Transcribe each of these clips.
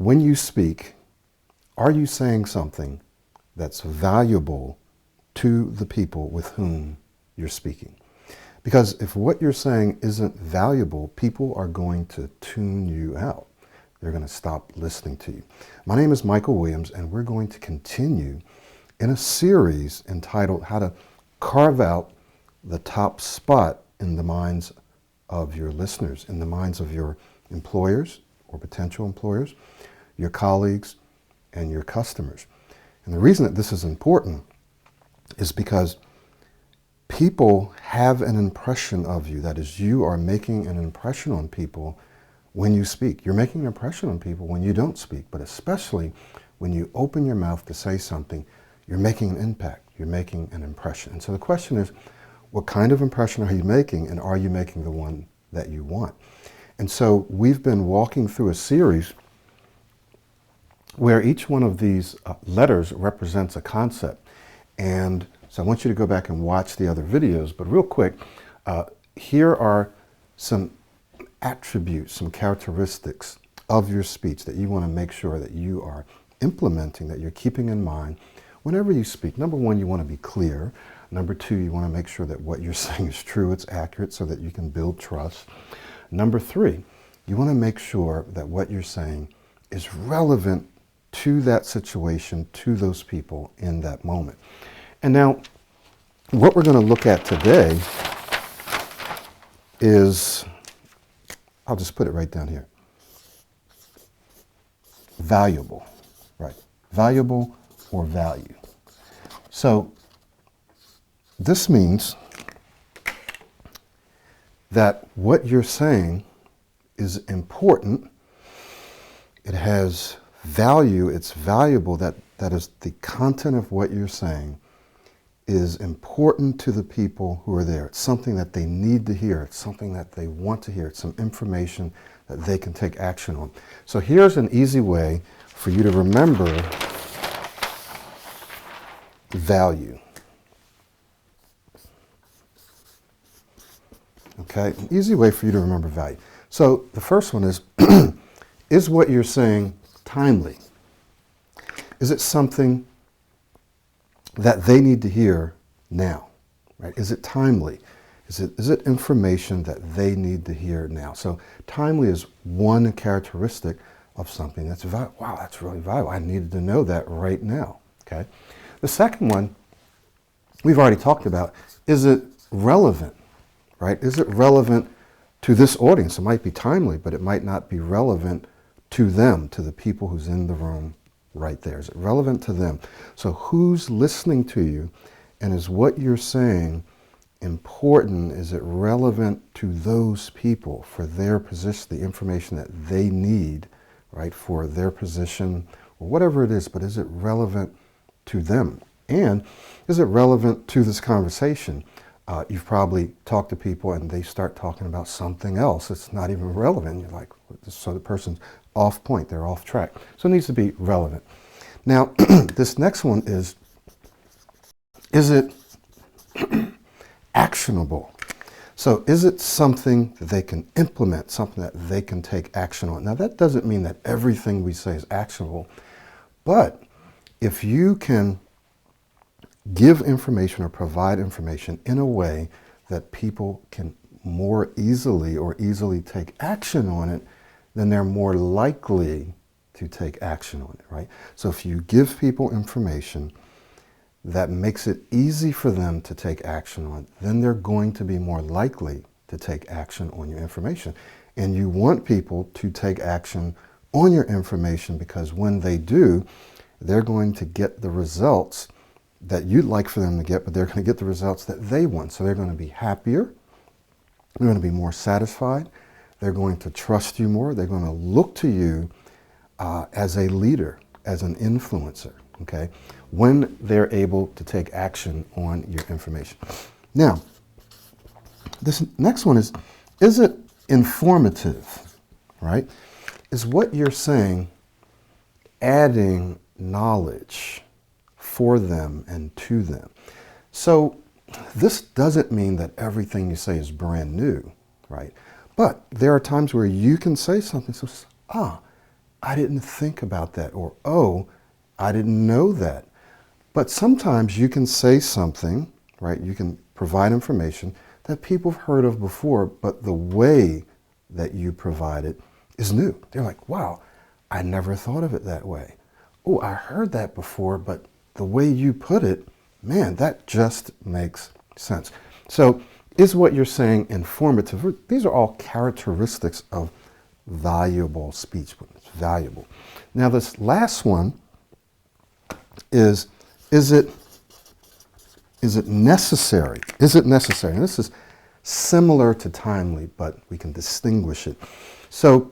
when you speak, are you saying something that's valuable to the people with whom you're speaking? Because if what you're saying isn't valuable, people are going to tune you out. They're going to stop listening to you. My name is Michael Williams, and we're going to continue in a series entitled How to Carve Out the Top Spot in the minds of your listeners, in the minds of your employers or potential employers, your colleagues, and your customers. And the reason that this is important is because people have an impression of you. That is, you are making an impression on people when you speak. You're making an impression on people when you don't speak, but especially when you open your mouth to say something, you're making an impact. You're making an impression. And so the question is, what kind of impression are you making, and are you making the one that you want? And so we've been walking through a series where each one of these letters represents a concept. And so I want you to go back and watch the other videos, but real quick, here are some attributes, some characteristics of your speech that you want to make sure that you are implementing, that you're keeping in mind whenever you speak. Number one, you want to be clear. Number two, you want to make sure that what you're saying is true, it's accurate, so that you can build trust. Number three, you want to make sure that what you're saying is relevant to that situation, to those people in that moment. And now, what we're going to look at today is, I'll just put it right down here. Valuable, right? Valuable or value. So, this means that what you're saying is important. It has value, it's valuable, that is, the content of what you're saying is important to the people who are there. It's something that they need to hear. It's something that they want to hear. It's some information that they can take action on. So here's an easy way for you to remember value. Okay, an easy way for you to remember value. So the first one is what you're saying timely? Is it something that they need to hear now? Right? Is it timely? Is it information that they need to hear now? So timely is one characteristic of something that's valuable. Wow, that's really valuable. I needed to know that right now. Okay. The second one we've already talked about. Is it relevant? Right? Is it relevant to this audience? It might be timely, but it might not be relevant to them, to the people who's in the room right there. Is it relevant to them? So who's listening to you, and is what you're saying important? Is it relevant to those people for their position, the information that they need, right, for their position, or whatever it is, but is it relevant to them? And is it relevant to this conversation? You've probably talked to people and they start talking about something else. It's not even relevant. You're like, so the person's off point, they're off track. So it needs to be relevant. Now, this next one is it actionable? So is it something that they can implement, something that they can take action on? Now, that doesn't mean that everything we say is actionable, but if you can give information or provide information in a way that people can more easily take action on it, then they're more likely to take action on it, right? So if you give people information that makes it easy for them to take action on, then they're going to be more likely to take action on your information. And you want people to take action on your information, because when they do, they're going to get the results that you'd like for them to get, but they're going to get the results that they want. So they're going to be happier, they're going to be more satisfied, they're going to trust you more, they're going to look to you as a leader, as an influencer, okay, when they're able to take action on your information. Now, this next one is it informative, right? Is what you're saying adding knowledge for them and to them? So this doesn't mean that everything you say is brand new, right? But there are times where you can say something, so, I didn't think about that, or oh, I didn't know that. But sometimes you can say something, right? You can provide information that people have heard of before, but the way that you provide it is new. They're like, wow, I never thought of it that way. Oh, I heard that before, but the way you put it, man, that just makes sense. So is what you're saying informative? These are all characteristics of valuable speech when it's valuable. Now this last one is it necessary? Is it necessary? And this is similar to timely, but we can distinguish it. So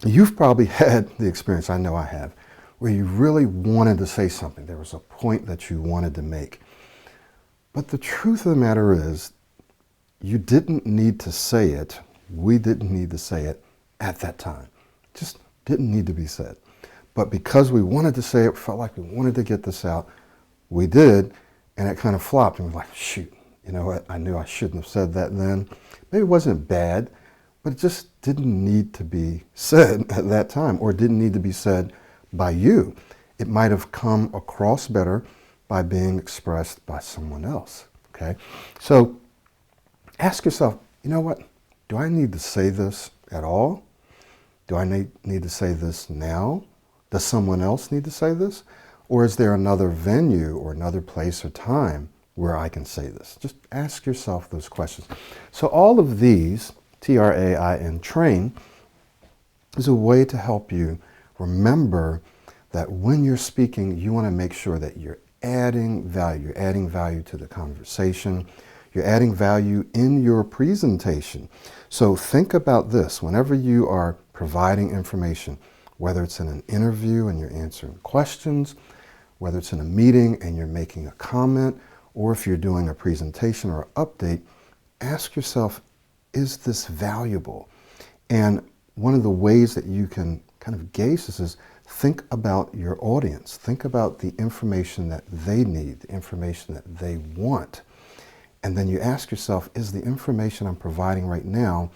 you've probably had the experience, I know I have, where you really wanted to say something. There was a point that you wanted to make. But the truth of the matter is, you didn't need to say it. We didn't need to say it at that time. It just didn't need to be said. But because we wanted to say it, felt like we wanted to get this out, we did, and it kind of flopped. And we're like, shoot, you know what? I knew I shouldn't have said that then. Maybe it wasn't bad, but it just didn't need to be said at that time, or it didn't need to be said by you. It might have come across better by being expressed by someone else, okay? So ask yourself, you know what? Do I need to say this at all? Do I need to say this now? Does someone else need to say this? Or is there another venue or another place or time where I can say this? Just ask yourself those questions. So all of these, TRAIN, train, is a way to help you remember that when you're speaking, you want to make sure that you're adding value. You're adding value to the conversation. You're adding value in your presentation. So think about this. Whenever you are providing information, whether it's in an interview and you're answering questions, whether it's in a meeting and you're making a comment, or if you're doing a presentation or an update, ask yourself, is this valuable? And one of the ways that you can kind of gauge this is think about your audience. Think about the information that they need, the information that they want. And then you ask yourself, is the information I'm providing right now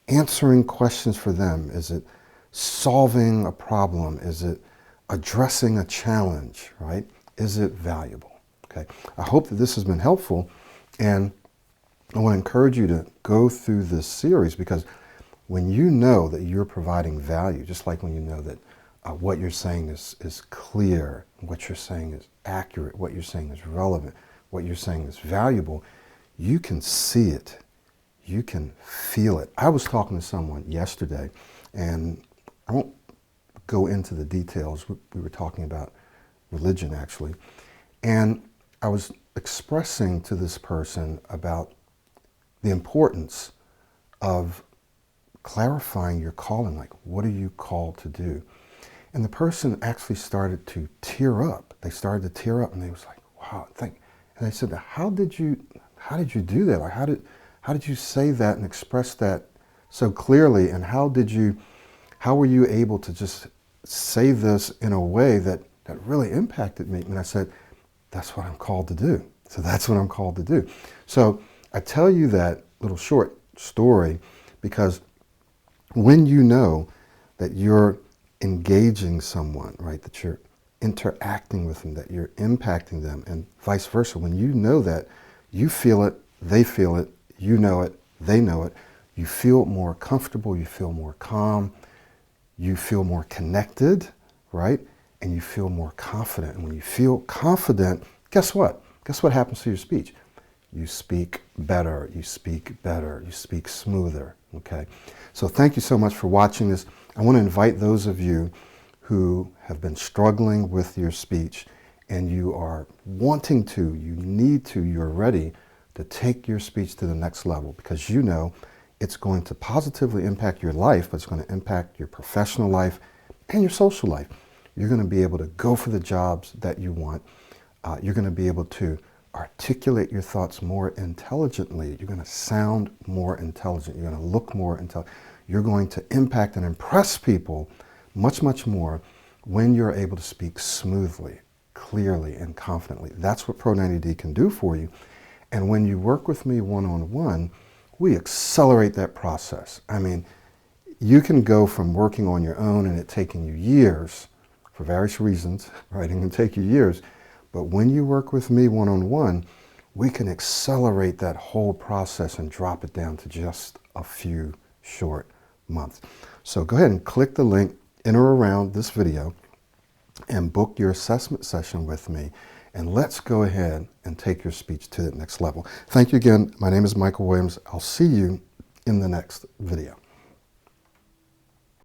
answering questions for them? Is it solving a problem? Is it addressing a challenge, right? Is it valuable? Okay. I hope that this has been helpful, and I want to encourage you to go through this series, because when you know that you're providing value, just like when you know that what you're saying is clear, what you're saying is accurate, what you're saying is relevant, what you're saying is valuable, you can see it. You can feel it. I was talking to someone yesterday, and I won't go into the details. We were talking about religion, actually. And I was expressing to this person about the importance of clarifying your calling. Like, what are you called to do? And the person actually started to tear up. They started to tear up, and they was like, wow, thank you. And I said, how did you do that? Like, how did you say that and express that so clearly? And how were you able to just say this in a way that really impacted me? And I said, that's what I'm called to do. So that's what I'm called to do. So I tell you that little short story because when you know that you're engaging someone, right, that you're interacting with them, that you're impacting them, and vice versa, when you know that, you feel it, you know it, they know it, you feel more comfortable, you feel more calm, you feel more connected, right? And you feel more confident. And when you feel confident, guess what? Guess what happens to your speech? You speak better, you speak smoother, okay? So thank you so much for watching this. I want to invite those of you who have been struggling with your speech and you are wanting to, you need to, you're ready to take your speech to the next level, because you know it's going to positively impact your life, but it's going to impact your professional life and your social life. You're going to be able to go for the jobs that you want. You're going to be able to articulate your thoughts more intelligently. You're going to sound more intelligent. You're going to look more intelligent. You're going to impact and impress people much, much more when you're able to speak smoothly, clearly, and confidently. That's what Pro 90D can do for you. And when you work with me one-on-one, we accelerate that process. I mean, you can go from working on your own and it taking you years, for various reasons, writing can take you years, but when you work with me one-on-one, we can accelerate that whole process and drop it down to just a few short months. So go ahead and click the link in or around this video and book your assessment session with me. And let's go ahead and take your speech to the next level. Thank you again. My name is Michael Williams. I'll see you in the next video.